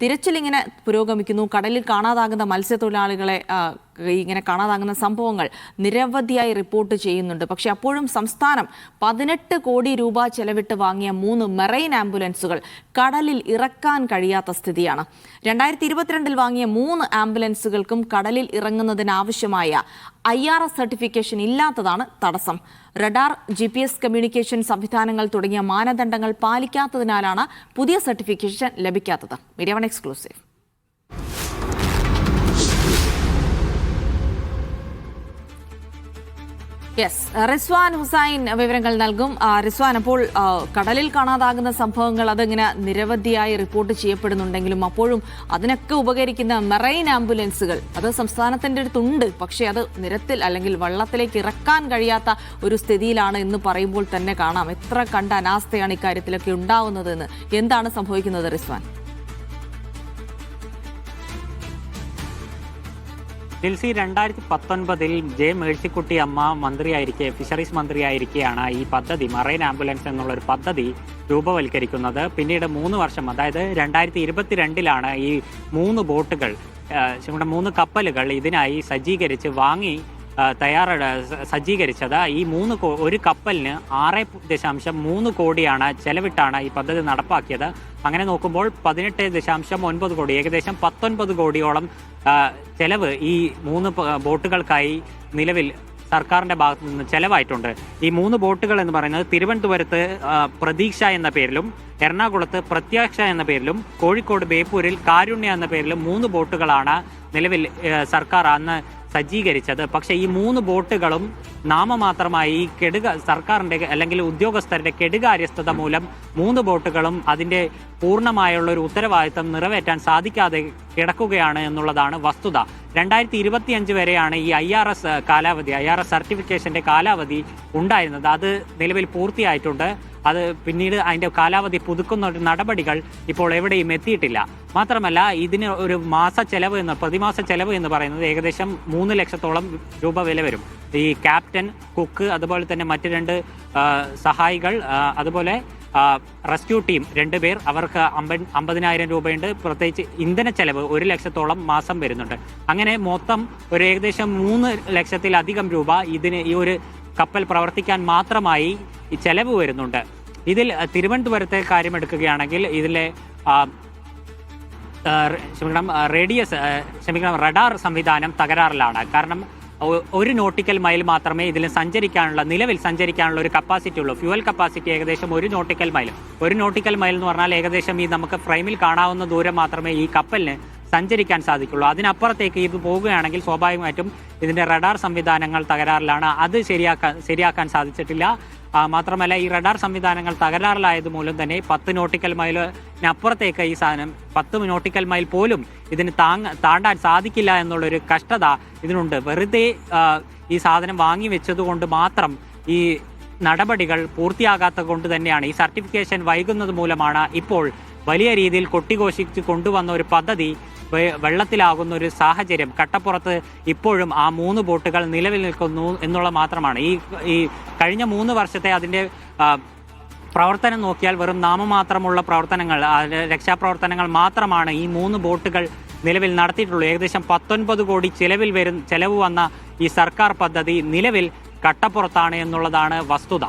തിരച്ചിലിങ്ങനെ പുരോഗമിക്കുന്നു. കടലിൽ കാണാതാകുന്ന മത്സ്യത്തൊഴിലാളികളെ ഇങ്ങനെ കാണാതാകുന്ന സംഭവങ്ങൾ നിരവധിയായി റിപ്പോർട്ട് ചെയ്യുന്നുണ്ട്. പക്ഷേ അപ്പോഴും സംസ്ഥാനം 18 കോടി രൂപ ചെലവിട്ട് വാങ്ങിയ 3 മെറൈൻ ആംബുലൻസുകൾ കടലിൽ ഇറക്കാൻ കഴിയാത്ത സ്ഥിതിയാണ്. 2022 വാങ്ങിയ 3 ആംബുലൻസുകൾക്കും കടലിൽ ഇറങ്ങുന്നതിനാവശ്യമായ IRS സർട്ടിഫിക്കേഷൻ ഇല്ലാത്തതാണ് തടസ്സം. റഡാർ, GPS കമ്മ്യൂണിക്കേഷൻ സംവിധാനങ്ങൾ തുടങ്ങിയ മാനദണ്ഡങ്ങൾ പാലിക്കാത്തതിനാലാണ് പുതിയ സർട്ടിഫിക്കേഷൻ ലഭിക്കാത്തത്. Media One exclusive. Rizwan Hussain വിവരങ്ങൾ നൽകും. റിസ്വാൻ, അപ്പോൾ കടലിൽ കാണാതാകുന്ന സംഭവങ്ങൾ അതിങ്ങനെ നിരവധിയായി റിപ്പോർട്ട് ചെയ്യപ്പെടുന്നുണ്ടെങ്കിലും അപ്പോഴും അതിനൊക്കെ ഉപകരിക്കുന്ന മെറൈൻ ആംബുലൻസുകൾ അത് സംസ്ഥാനത്തിന്റെ അടുത്തുണ്ട്. പക്ഷേ അത് നിരത്തിൽ അല്ലെങ്കിൽ വള്ളത്തിലേക്ക് ഇറക്കാൻ കഴിയാത്ത ഒരു സ്ഥിതിയിലാണ് എന്ന് പറയുമ്പോൾ തന്നെ കാണാം എത്ര കണ്ട അനാസ്ഥയാണ് ഇക്കാര്യത്തിലൊക്കെ ഉണ്ടാവുന്നതെന്ന്. എന്താണ് സംഭവിക്കുന്നത് റിസ്വാൻ? ദിൽസി, 2019 ജെ മേഴ്സിക്കുട്ടി അമ്മ മന്ത്രിയായിരിക്കെ, ഫിഷറീസ് മന്ത്രിയായിരിക്കെയാണ് ഈ പദ്ധതി, മറൈൻ ആംബുലൻസ് എന്നുള്ളൊരു പദ്ധതി രൂപവൽക്കരിക്കുന്നത്. പിന്നീട് 3 വർഷം, അതായത് 2022 ഈ 3 ബോട്ടുകൾ, 3 കപ്പലുകൾ ഇതിനായി സജ്ജീകരിച്ച് വാങ്ങി സജ്ജീകരിച്ചത്. ഈ ഒരു കപ്പലിന് 6.3 കോടിയാണ് ചെലവിട്ടാണ് ഈ പദ്ധതി നടപ്പാക്കിയത്. അങ്ങനെ നോക്കുമ്പോൾ 18.9 കോടി, ഏകദേശം 19 കോടിയോളം ചെലവ് ഈ 3 ബോട്ടുകൾക്കായി നിലവിൽ സർക്കാരിന്റെ ഭാഗത്തു നിന്ന് ചെലവായിട്ടുണ്ട്. ഈ 3 ബോട്ടുകൾ എന്ന് പറയുന്നത് തിരുവനന്തപുരത്ത് പ്രതീക്ഷ എന്ന പേരിലും, എറണാകുളത്ത് പ്രത്യാക്ഷ എന്ന പേരിലും, കോഴിക്കോട് ബേപ്പൂരിൽ കാരുണ്യ എന്ന പേരിലും 3 ബോട്ടുകളാണ് നിലവിൽ സർക്കാർ അന്ന് സജ്ജീകരിച്ചത്. പക്ഷേ ഈ 3 ബോട്ടുകളും നാമമാത്രമായി സർക്കാരിന്റെ അല്ലെങ്കിൽ ഉദ്യോഗസ്ഥരുടെ കെടുകാര്യസ്ഥത മൂലം 3 ബോട്ടുകളും അതിന്റെ പൂർണ്ണമായുള്ള ഒരു ഉത്തരവാദിത്തം നിറവേറ്റാൻ സാധിക്കാതെ കിടക്കുകയാണ് എന്നുള്ളതാണ് വസ്തുത. 2025 വരെയാണ് ഈ IRS സർട്ടിഫിക്കേഷന്റെ കാലാവധി ഉണ്ടായിരുന്നത്. അത് നിലവിൽ പൂർത്തിയായിട്ടുണ്ട്. അത് പിന്നീട് അതിന്റെ കാലാവധി പുതുക്കുന്ന ഒരു നടപടികൾ ഇപ്പോൾ എവിടെയും എത്തിയിട്ടില്ല. മാത്രമല്ല, ഇതിന് ഒരു പ്രതിമാസ ചെലവ് എന്ന് പറയുന്നത് ഏകദേശം 3 ലക്ഷത്തോളം രൂപ വില വരും. ഈ ക്യാപ്റ്റൻ, കുക്ക്, അതുപോലെ തന്നെ മറ്റ് 2 സഹായികൾ, അതുപോലെ റെസ്ക്യൂ ടീം 2 പേർ, അവർക്ക് 50,000 രൂപയുണ്ട്. പ്രത്യേകിച്ച് ഇന്ധന ചെലവ് 1 ലക്ഷത്തോളം മാസം വരുന്നുണ്ട്. അങ്ങനെ മൊത്തം ഒരു ഏകദേശം 3 ലക്ഷത്തിലധികം രൂപ ഈ ഒരു കപ്പൽ പ്രവർത്തിക്കാൻ മാത്രമായി ഈ ചെലവ് വരുന്നുണ്ട്. ഇതിൽ തിരുവനന്തപുരത്തെ കാര്യം എടുക്കുകയാണെങ്കിൽ ഇതിലെ റഡാർ സംവിധാനം തകരാറിലാണ്. കാരണം 1 നോട്ടിക്കൽ മൈൽ മാത്രമേ ഇതിൽ നിലവിൽ സഞ്ചരിക്കാനുള്ള ഒരു കപ്പാസിറ്റി ഉള്ളൂ. ഫ്യൂവൽ കപ്പാസിറ്റി ഏകദേശം 1 നോട്ടിക്കൽ മൈൽ. 1 നോട്ടിക്കൽ മൈൽ എന്ന് പറഞ്ഞാൽ ഏകദേശം നമുക്ക് ഫ്രെയിമിൽ കാണാവുന്ന ദൂരം മാത്രമേ ഈ കപ്പലിന് സഞ്ചരിക്കാൻ സാധിക്കുള്ളൂ. അതിനപ്പുറത്തേക്ക് ഇത് പോവുകയാണെങ്കിൽ സ്വാഭാവികമായിട്ടും ഇതിന്റെ റഡാർ സംവിധാനങ്ങൾ തകരാറിലാണ്. അത് ശരിയാക്കാൻ സാധിച്ചിട്ടില്ല. മാത്രമല്ല, ഈ റഡാർ സംവിധാനങ്ങൾ തകരാറിലായത് മൂലം തന്നെ 10 നോട്ടിക്കൽ മൈലിനപ്പുറത്തേക്ക് ഈ സാധനം 10 നോട്ടിക്കൽ മൈൽ പോലും ഇതിന് താണ്ടാൻ സാധിക്കില്ല എന്നുള്ളൊരു കഷ്ടത ഇതിനുണ്ട്. വെറുതെ ഈ സാധനം വാങ്ങി വെച്ചതുകൊണ്ട് മാത്രം ഈ നടപടികൾ പൂർത്തിയാകാത്തത് കൊണ്ട് തന്നെയാണ്, ഈ സർട്ടിഫിക്കേഷൻ വൈകുന്നത് മൂലമാണ് ഇപ്പോൾ വലിയ രീതിയിൽ കൊട്ടിഘോഷിച്ച് കൊണ്ടുവന്ന ഒരു പദ്ധതി വെള്ളത്തിലാകുന്ന ഒരു സാഹചര്യം. കട്ടപ്പുറത്ത് ഇപ്പോഴും ആ 3 ബോട്ടുകൾ നിലവിൽ നിൽക്കുന്നു എന്നുള്ള മാത്രമാണ്. ഈ കഴിഞ്ഞ 3 വർഷത്തെ അതിൻ്റെ പ്രവർത്തനം നോക്കിയാൽ വെറും നാമമാത്രമുള്ള പ്രവർത്തനങ്ങൾ, രക്ഷാപ്രവർത്തനങ്ങൾ മാത്രമാണ് ഈ 3 ബോട്ടുകൾ നിലവിൽ നടത്തിയിട്ടുള്ളൂ. ഏകദേശം 19 കോടി ചെലവ് വന്ന ഈ സർക്കാർ പദ്ധതി നിലവിൽ കട്ടപ്പുറത്താണ് എന്നുള്ളതാണ് വസ്തുത.